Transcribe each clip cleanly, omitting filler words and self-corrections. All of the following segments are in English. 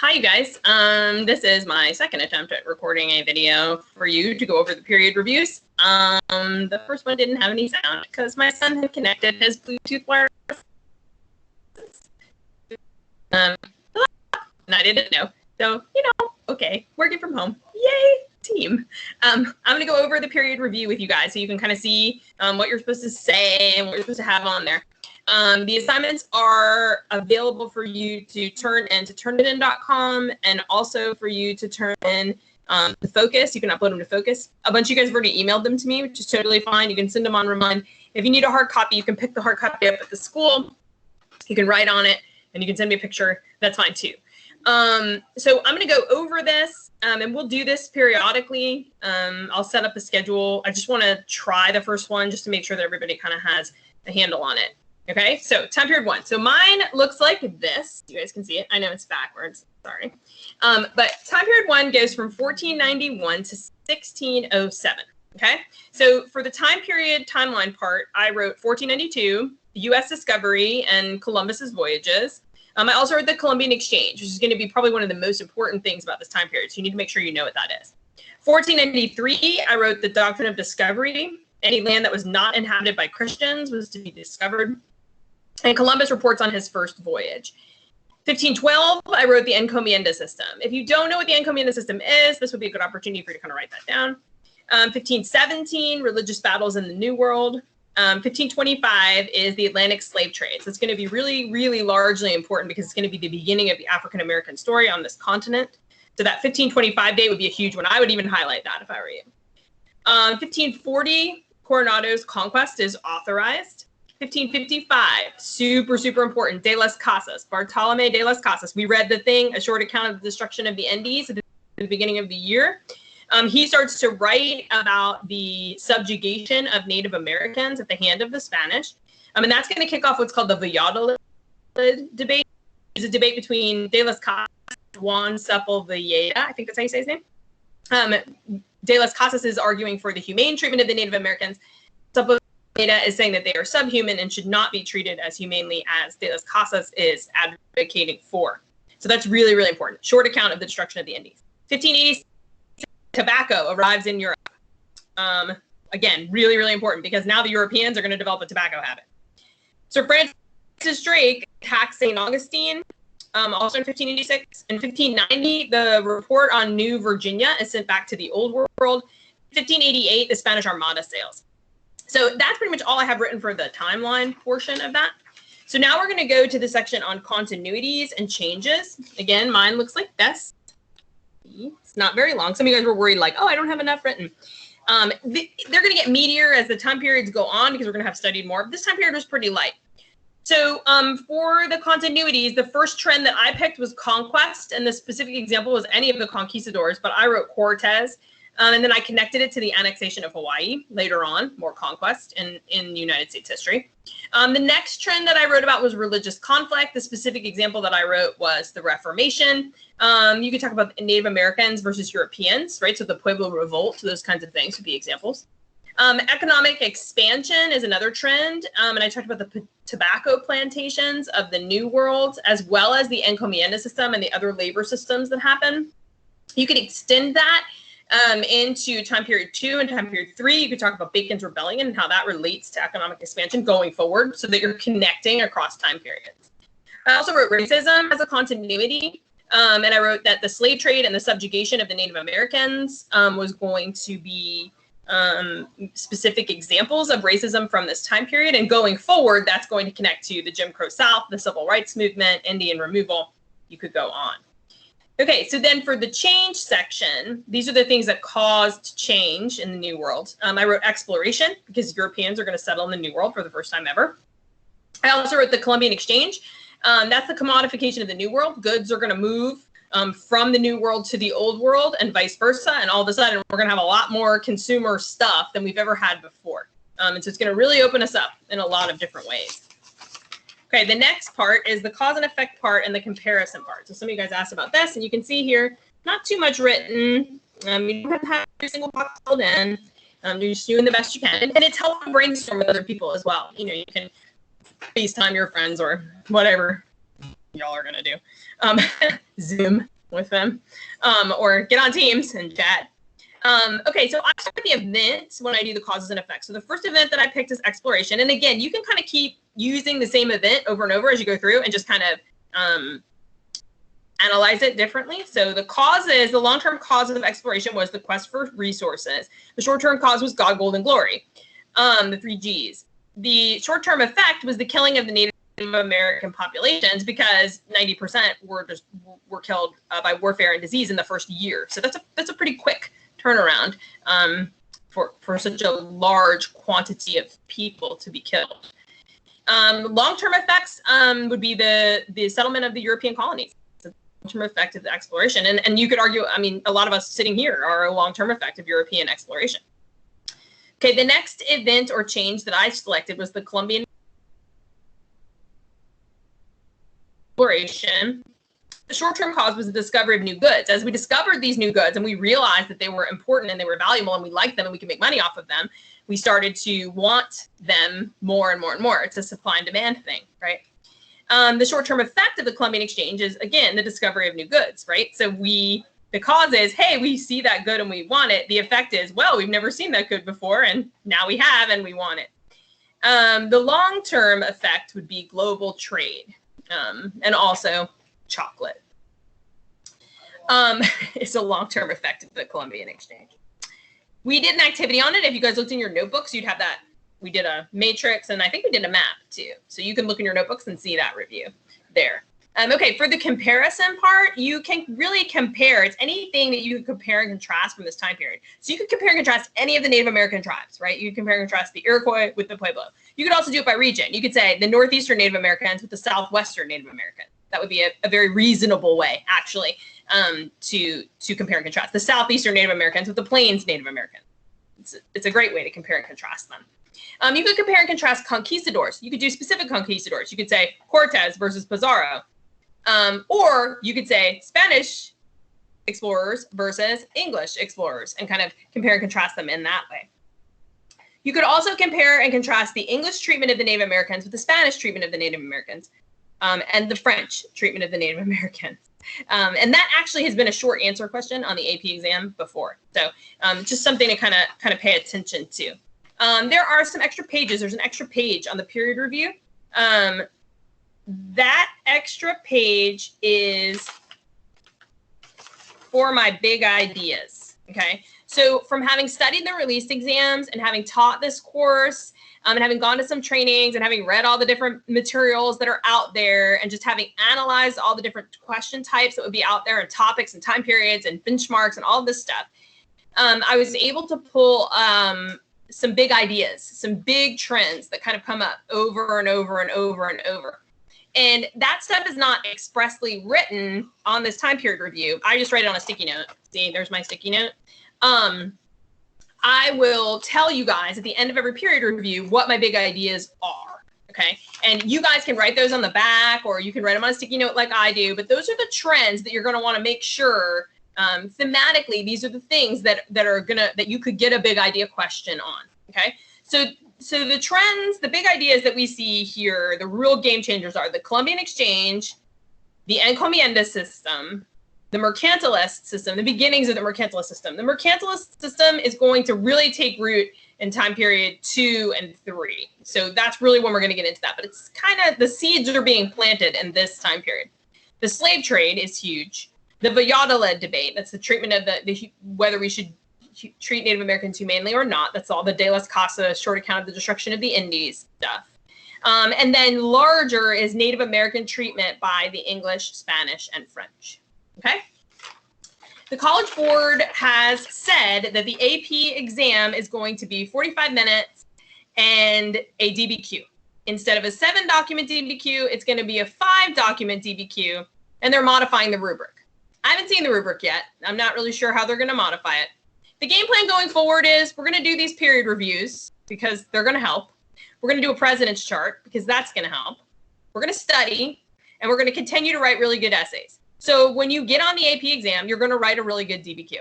Hi, you guys. This is my second attempt at recording a video for you to go over the period reviews. The first one didn't have any sound because my son had connected his Bluetooth wireless. And I didn't know. So, okay, working from home. Yay, team. I'm going to go over the period review with you guys so you can kind of see what you're supposed to say and what you're supposed to have on there. The assignments are available for you to turn in to turnitin.com and also for you to turn in to Focus. You can upload them to Focus. A bunch of you guys have already emailed them to me, which is totally fine. You can send them on Remind. If you need a hard copy, you can pick the hard copy up at the school. You can write on it and you can send me a picture. That's fine too. So I'm going to go over this and we'll do this periodically. I'll set up a schedule. I just want to try the first one just to make sure that everybody kind of has a handle on it. Okay, so time period 1. So mine looks like this. You guys can see it. I know it's backwards. Sorry. But time period 1 goes from 1491 to 1607. Okay, so for the time period timeline part, I wrote 1492, U.S. discovery and Columbus's voyages. I also wrote the Columbian Exchange, which is going to be probably one of the most important things about this time period. So you need to make sure you know what that is. 1493, I wrote the doctrine of discovery. Any land that was not inhabited by Christians was to be discovered. And Columbus reports on his first voyage. 1512, I wrote the encomienda system. If you don't know what the encomienda system is, this would be a good opportunity for you to kind of write that down. 1517, religious battles in the New World. 1525 is the Atlantic slave trade. So it's going to be really, really largely important because it's going to be the beginning of the African-American story on this continent. So that 1525 date would be a huge one. I would even highlight that if I were you. 1540, Coronado's conquest is authorized. 1555, super, super important. De las Casas, Bartolome de las Casas. We read the thing, a short account of the destruction of the Indies at the beginning of the year. He starts to write about the subjugation of Native Americans at the hand of the Spanish. And that's going to kick off what's called the Valladolid debate. It's a debate between De las Casas and Juan Sepulveda. I think that's how you say his name. De las Casas is arguing for the humane treatment of the Native Americans. Sepulveda is saying that they are subhuman and should not be treated as humanely as De las Casas is advocating for. So that's really, really important. Short account of the destruction of the Indies. 1586, tobacco arrives in Europe. Again, really, really important because now the Europeans are going to develop a tobacco habit. Sir Francis Drake attacks St. Augustine, also in 1586. In 1590, the report on New Virginia is sent back to the Old World. 1588, the Spanish Armada sails. So that's pretty much all I have written for the timeline portion of that. So now we're going to go to the section on continuities and changes. Again, mine looks like this. It's not very long. Some of you guys were worried like, oh, I don't have enough written. They're going to get meatier as the time periods go on because we're going to have studied more. This time period was pretty light. So for the continuities, the first trend that I picked was conquest. And the specific example was any of the conquistadors, but I wrote Cortez. And then I connected it to the annexation of Hawaii later on, more conquest in United States history. The next trend that I wrote about was religious conflict. The specific example that I wrote was the Reformation. You could talk about Native Americans versus Europeans, right? So the Pueblo Revolt, those kinds of things would be examples. Economic expansion is another trend. And I talked about the tobacco plantations of the New World, as well as the encomienda system and the other labor systems that happen. You could extend that into time period 2 and time period 3. You could talk about Bacon's Rebellion and how that relates to economic expansion going forward so that you're connecting across time periods. I also wrote racism as a continuity. And I wrote that the slave trade and the subjugation of the Native Americans was going to be specific examples of racism from this time period. And going forward, that's going to connect to the Jim Crow South, the Civil Rights Movement, Indian removal. You could go on. Okay, so then for the change section, these are the things that caused change in the New World. I wrote exploration because Europeans are going to settle in the New World for the first time ever. I also wrote the Columbian Exchange. That's the commodification of the New World. Goods are going to move from the New World to the Old World and vice versa. And all of a sudden, we're going to have a lot more consumer stuff than we've ever had before. And so it's going to really open us up in a lot of different ways. Okay, the next part is the cause and effect part and the comparison part. So some of you guys asked about this, and you can see here, not too much written. You don't have to have every single box filled in. You're just doing the best you can. And it's helpful to brainstorm with other people as well. You can FaceTime your friends or whatever y'all are going to do. Zoom with them, or get on Teams and chat. Okay, so I start the event when I do the causes and effects. So the first event that I picked is exploration. And again, you can kind of keep using the same event over and over as you go through and just kind of analyze it differently. So the causes, the long-term cause of exploration was the quest for resources. The short-term cause was God, gold, and glory, the 3 Gs. The short-term effect was the killing of the Native American populations because 90% were killed by warfare and disease in the first year. So that's a pretty quick turnaround for such a large quantity of people to be killed. Long-term effects would be the settlement of the European colonies. Long-term effect of the exploration. And you could argue, I mean, a lot of us sitting here are a long-term effect of European exploration. Okay, the next event or change that I selected was the Columbian exploration. The short-term cause was the discovery of new goods. As we discovered these new goods and we realized that they were important and they were valuable and we liked them and we could make money off of them, we started to want them more and more and more. It's a supply and demand thing, right? The short-term effect of the Columbian Exchange is, again, the discovery of new goods, right? So the cause is, hey, we see that good and we want it. The effect is, well, we've never seen that good before and now we have and we want it. The long-term effect would be global trade, and also chocolate. It's a long-term effect of the Columbian Exchange. We did an activity on it. If you guys looked in your notebooks, you'd have that. We did a matrix, and I think we did a map too. So you can look in your notebooks and see that review there. Okay, for the comparison part, you can really compare. It's anything that you can compare and contrast from this time period. So you could compare and contrast any of the Native American tribes, right? You can compare and contrast the Iroquois with the Pueblo. You could also do it by region. You could say the Northeastern Native Americans with the Southwestern Native Americans. That would be a very reasonable way, actually, to compare and contrast. The Southeastern Native Americans with the Plains Native Americans. It's a great way to compare and contrast them. You could compare and contrast conquistadors. You could do specific conquistadors. You could say Cortez versus Pizarro. Or you could say Spanish explorers versus English explorers and kind of compare and contrast them in that way. You could also compare and contrast the English treatment of the Native Americans with the Spanish treatment of the Native Americans, and the French treatment of the Native Americans. And that actually has been a short answer question on the AP exam before. So just something to kind of pay attention to. There are some extra pages. There's an extra page on the period review. That extra page is for my big ideas, okay? So from having studied the released exams and having taught this course, and having gone to some trainings and having read all the different materials that are out there and just having analyzed all the different question types that would be out there and topics and time periods and benchmarks and all of this stuff, I was able to pull some big ideas, some big trends that kind of come up over and over and over and over. And that stuff is not expressly written on this time period review. I just write it on a sticky note. See, there's my sticky note. I will tell you guys at the end of every period review what my big ideas are, okay? And you guys can write those on the back, or you can write them on a sticky note like I do, but those are the trends that you're gonna wanna make sure, thematically, these are the things that you could get a big idea question on, okay? So the trends, the big ideas that we see here, the real game changers are the Columbian Exchange, the encomienda system, the mercantilist system, the beginnings of the mercantilist system. The mercantilist system is going to really take root in time period 2 and 3. So that's really when we're going to get into that. But it's kind of, the seeds are being planted in this time period. The slave trade is huge. The Vallada-led debate, that's the treatment of whether we should treat Native Americans humanely or not. That's all the De Las Casas short account of the destruction of the Indies stuff. And then larger is Native American treatment by the English, Spanish, and French. Okay. The College Board has said that the AP exam is going to be 45 minutes and a DBQ. Instead of a 7-document DBQ, it's going to be a 5-document DBQ, and they're modifying the rubric. I haven't seen the rubric yet. I'm not really sure how they're going to modify it. The game plan going forward is we're going to do these period reviews because they're going to help. We're going to do a president's chart because that's going to help. We're going to study, and we're going to continue to write really good essays. So when you get on the AP exam, you're going to write a really good DBQ.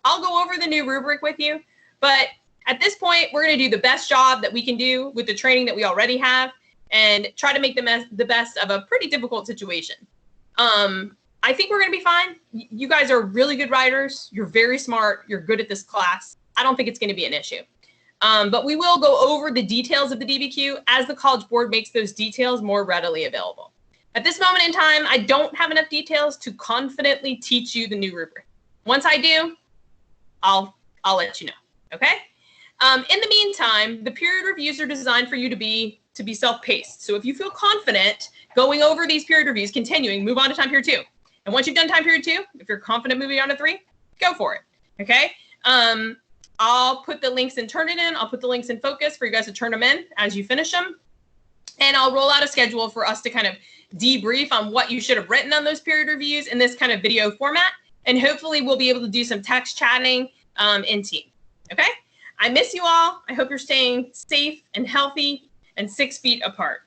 I'll go over the new rubric with you, but at this point, we're going to do the best job that we can do with the training that we already have and try to make the best of a pretty difficult situation. I think we're going to be fine. You guys are really good writers. You're very smart. You're good at this class. I don't think it's going to be an issue. But we will go over the details of the DBQ as the College Board makes those details more readily available. At this moment in time, I don't have enough details to confidently teach you the new rubric. Once I do, I'll let you know, okay? In the meantime, the period reviews are designed for you to be self-paced. So if you feel confident going over these period reviews, continuing, move on to time period 2. And once you've done time period 2, if you're confident moving on to 3, go for it, okay? I'll put the links in Turnitin. I'll put the links in Focus for you guys to turn them in as you finish them. And I'll roll out a schedule for us to kind of debrief on what you should have written on those period reviews in this kind of video format. And hopefully we'll be able to do some text chatting in team, okay? I miss you all. I hope you're staying safe and healthy and 6 feet apart.